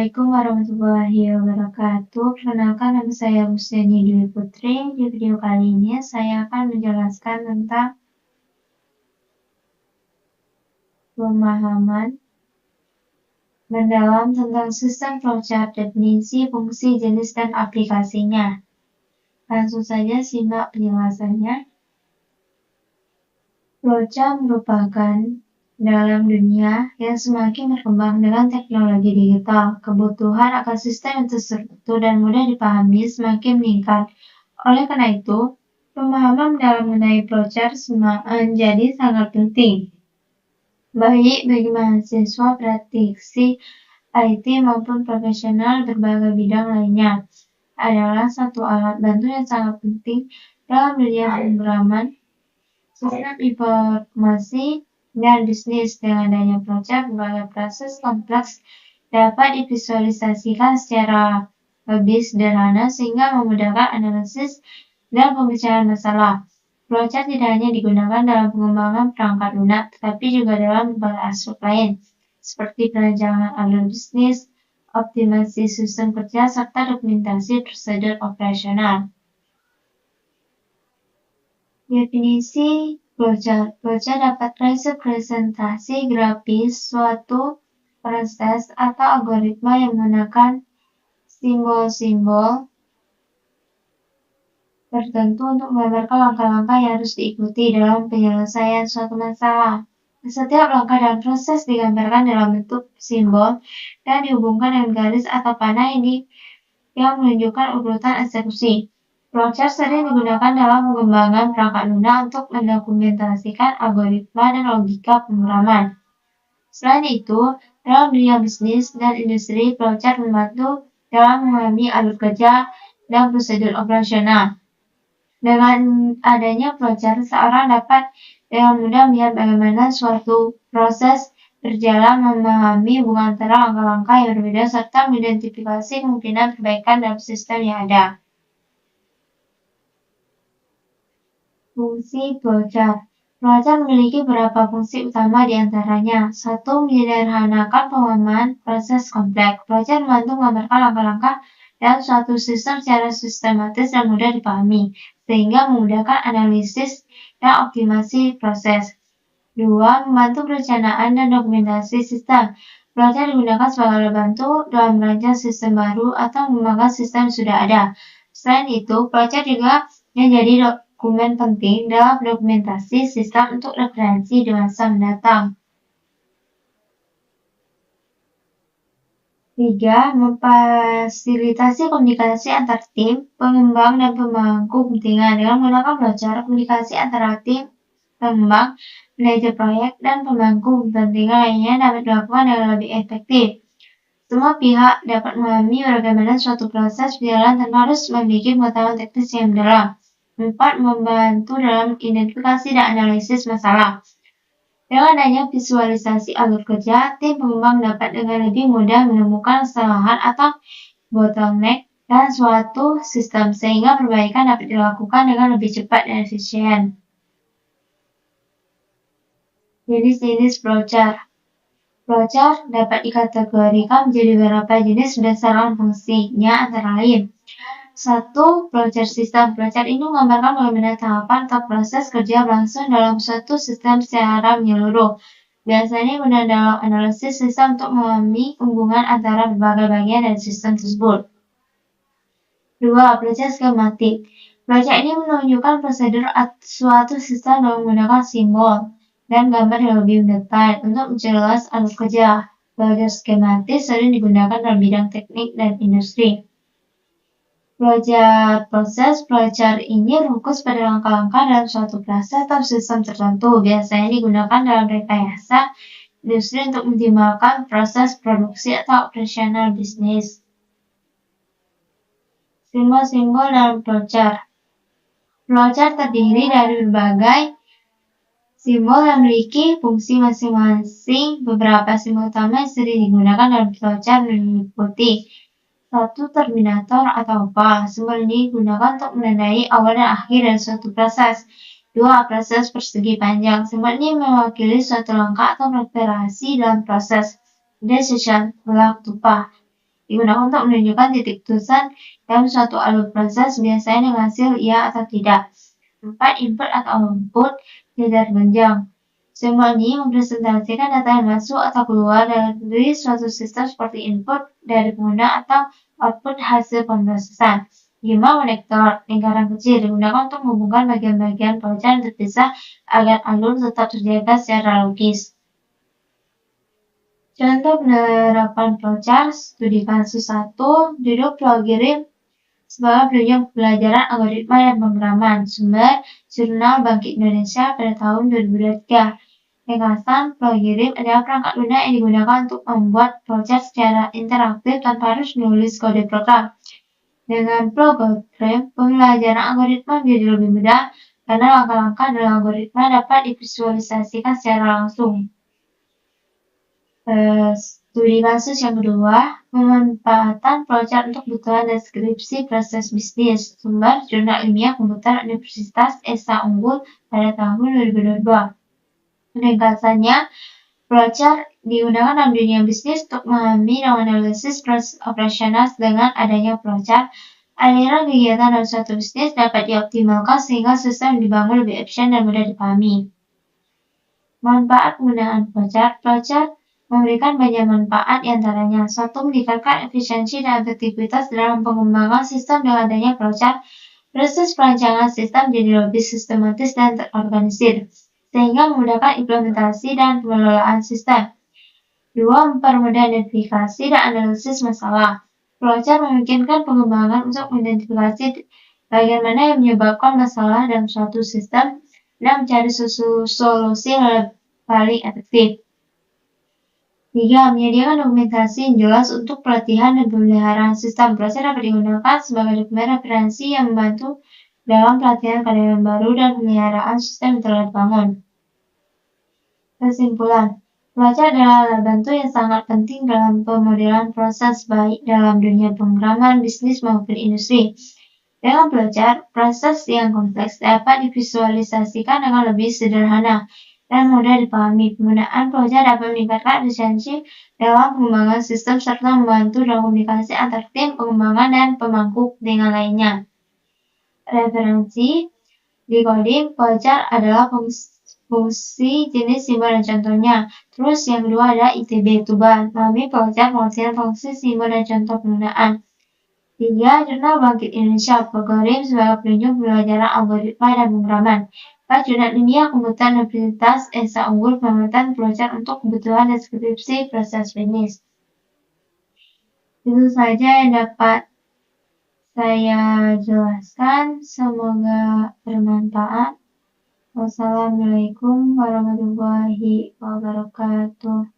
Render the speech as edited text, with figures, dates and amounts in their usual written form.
Assalamualaikum warahmatullahi wabarakatuh. Perkenalkan, nama saya Rusdiani Dwi Putri. Di video kali ini saya akan menjelaskan tentang pemahaman mendalam tentang sistem flowchart, definisi, fungsi, jenis, dan aplikasinya. Langsung saja simak penjelasannya. Flowchart merupakan dalam dunia yang semakin berkembang dengan teknologi digital, kebutuhan akan sistem yang terstruktur dan mudah dipahami semakin meningkat. Oleh karena itu, pemahaman dalam mengenai flowchart menjadi sangat penting, baik bagi mahasiswa praktisi IT maupun profesional berbagai bidang lainnya. Adalah satu alat bantu yang sangat penting dalam dunia pemrograman, sistem informasi, dan bisnis. Dengan adanya flowchart, berbagai proses kompleks dapat divisualisasikan secara lebih sederhana sehingga memudahkan analisis dan pemecahan masalah. Flowchart tidak hanya digunakan dalam pengembangan perangkat lunak, tetapi juga dalam berbagai aspek lain, seperti perancangan alur bisnis, optimasi sistem kerja, serta dokumentasi prosedur operasional. Definisi flowchart. Flowchart dapat representasi grafis suatu proses atau algoritma yang menggunakan simbol-simbol tertentu untuk menggambarkan langkah-langkah yang harus diikuti dalam penyelesaian suatu masalah. Setiap langkah dalam proses digambarkan dalam bentuk simbol dan dihubungkan dengan garis atau panah yang menunjukkan urutan eksekusi. Flowchart sering digunakan dalam pengembangan perangkat lunak untuk mendokumentasikan algoritma dan logika pemrograman. Selain itu, dalam dunia bisnis dan industri, flowchart membantu dalam memahami alur kerja dan prosedur operasional. Dengan adanya flowchart, seorang dapat dengan mudah melihat bagaimana suatu proses berjalan, memahami hubungan antara langkah-langkah yang berbeda, serta mengidentifikasi kemungkinan perbaikan dalam sistem yang ada. Fungsi flowchart. Flowchart memiliki beberapa fungsi utama di antaranya. 1. Menyederhanakan pemahaman proses kompleks. Flowchart membantu menggambarkan langkah-langkah dalam suatu sistem secara sistematis dan mudah dipahami, sehingga memudahkan analisis dan optimasi proses. 2. Membantu perencanaan dan dokumentasi sistem. Flowchart digunakan sebagai alat bantu dalam merancang sistem baru atau mengembangkan sistem yang sudah ada. Selain itu, flowchart juga menjadi dokumen penting dalam dokumentasi sistem untuk referensi di masa mendatang. 3. Memfasilitasi komunikasi antar tim, pengembang, dan pemangku kepentingan. Dengan menggunakan flowchart, komunikasi antara tim, pengembang, manajer proyek, dan pemangku kepentingan lainnya dapat dilakukan dengan lebih efektif. Semua pihak dapat memahami bagaimana suatu proses berjalan tanpa harus memiliki pengetahuan teknis yang mendalam. 4. Membantu dalam identifikasi dan analisis masalah. Dengan adanya visualisasi alur kerja, tim pengembang dapat dengan lebih mudah menemukan kesalahan atau bottleneck dalam suatu sistem, sehingga perbaikan dapat dilakukan dengan lebih cepat dan efisien. Jenis-jenis flowchart. Flowchart dapat dikategorikan menjadi beberapa jenis berdasarkan fungsinya, antara lain. 1. Flowchart sistem. Flowchart ini menggambarkan bagaimana tahapan atau proses kerja berlangsung dalam suatu sistem secara menyeluruh. Biasanya guna dalam analisis sistem untuk memahami hubungan antara berbagai bagian dari sistem tersebut. 2. Flowchart skematik. Flowchart ini menunjukkan prosedur suatu sistem dengan menggunakan simbol dan gambar yang lebih detail untuk memperjelas alur kerja. Flowchart skematis sering digunakan dalam bidang teknik dan industri. Flowchart proses. Flowchart ini ringkus pada langkah-langkah dalam suatu proses atau sistem tertentu. Biasanya digunakan dalam rekayasa industri untuk mengoptimalkan proses produksi atau operasional bisnis. Simbol-simbol dalam flowchart. Flowchart terdiri dari berbagai simbol yang memiliki fungsi masing-masing. Beberapa simbol utama yang sering digunakan dalam flowchart meliputi 1. Terminator atau apa. Simbol ini digunakan untuk menandai awal dan akhir dari suatu proses. 2. Proses persegi panjang. Simbol ini mewakili suatu langkah atau operasi dalam proses. Decision, waktu upah. digunakan untuk menunjukkan titik tulisan dalam suatu alur proses, biasanya dengan hasil iya atau tidak. 4. Input atau output tidak berjenjang. Simbol ini mempresentasikan data yang masuk atau keluar dari suatu sistem seperti input dari pengguna atau output hasil pemrosesan. 5. Konektor lingkaran kecil digunakan untuk menghubungkan bagian-bagian flowchart yang terpisah agar alur tetap terjaga secara logis. Contoh penerapan flowchart studi kasus 1, judul Flow-Girim sebagai penunjang pembelajaran algoritma dan pemrograman. Sumber Jurnal Bangkit Indonesia pada tahun 2023. Ringkasan, Flow-Girim adalah perangkat lunak yang digunakan untuk membuat flowchart secara interaktif tanpa harus menulis kode program. Dengan Flow-Girim, pembelajaran algoritma menjadi lebih mudah karena langkah-langkah dalam algoritma dapat divisualisasikan secara langsung. Studi kasus yang kedua, pemanfaatan flowchart untuk kebutuhan deskripsi proses bisnis. Sumber Jurnal Ilmiah Komputer Universitas Esa Unggul pada tahun 2022. Ringkasannya, flowchart digunakan dalam dunia bisnis untuk memahami dan menganalisis proses operasional. Dengan adanya flowchart, aliran kegiatan dalam suatu bisnis dapat dioptimalkan sehingga sistem dibangun lebih efisien dan mudah dipahami. Manfaat penggunaan flowchart. Flowchart memberikan banyak manfaat, diantaranya 1. Meningkatkan efisiensi dan efektivitas dalam pengembangan sistem. Dengan adanya flowchart, proses perancangan sistem jadi lebih sistematis dan terorganisir, sehingga memudahkan implementasi dan pengelolaan sistem. 2. Mempermudah identifikasi dan analisis masalah. Flowchart memungkinkan pengembangan untuk mengidentifikasi bagian mana yang menyebabkan masalah dalam suatu sistem dan mencari solusi yang paling efektif. 3. Menyediakan dokumentasi yang jelas untuk pelatihan dan pemeliharaan sistem. Flowchart dapat digunakan sebagai dokumen referensi yang membantu dalam pelatihan karyawan baru dan pemeliharaan sistem yang telah dibangun. Kesimpulan, flowchart adalah alat bantu yang sangat penting dalam pemodelan proses baik dalam dunia pemrograman, bisnis maupun industri. Dengan flowchart, proses yang kompleks dapat divisualisasikan dengan lebih sederhana dan mudah dipahami. Penggunaan flowchart dapat meningkatkan efisiensi dalam pengembangan sistem serta membantu dalam komunikasi antar tim pengembangan dan pemangku kepentingan lainnya. Referensi decoding flowchart adalah fungsi, jenis, simbol, dan contohnya. Terus yang kedua ada ITB Tuban, memahami flowchart, pengertian fungsi, simbol, dan contoh penggunaan. 3. Jurnal Bangkit Indonesia, Flow-Girim sebagai penunjuk pembelajaran algoritma dan pemrograman. 4. Jurnal Ilmiah Komputer Universitas Esa Unggul, pemanfaatan flowchart untuk kebutuhan deskripsi proses bisnis. Itu saja yang dapat saya jelaskan, semoga bermanfaat. Wassalamualaikum warahmatullahi wabarakatuh.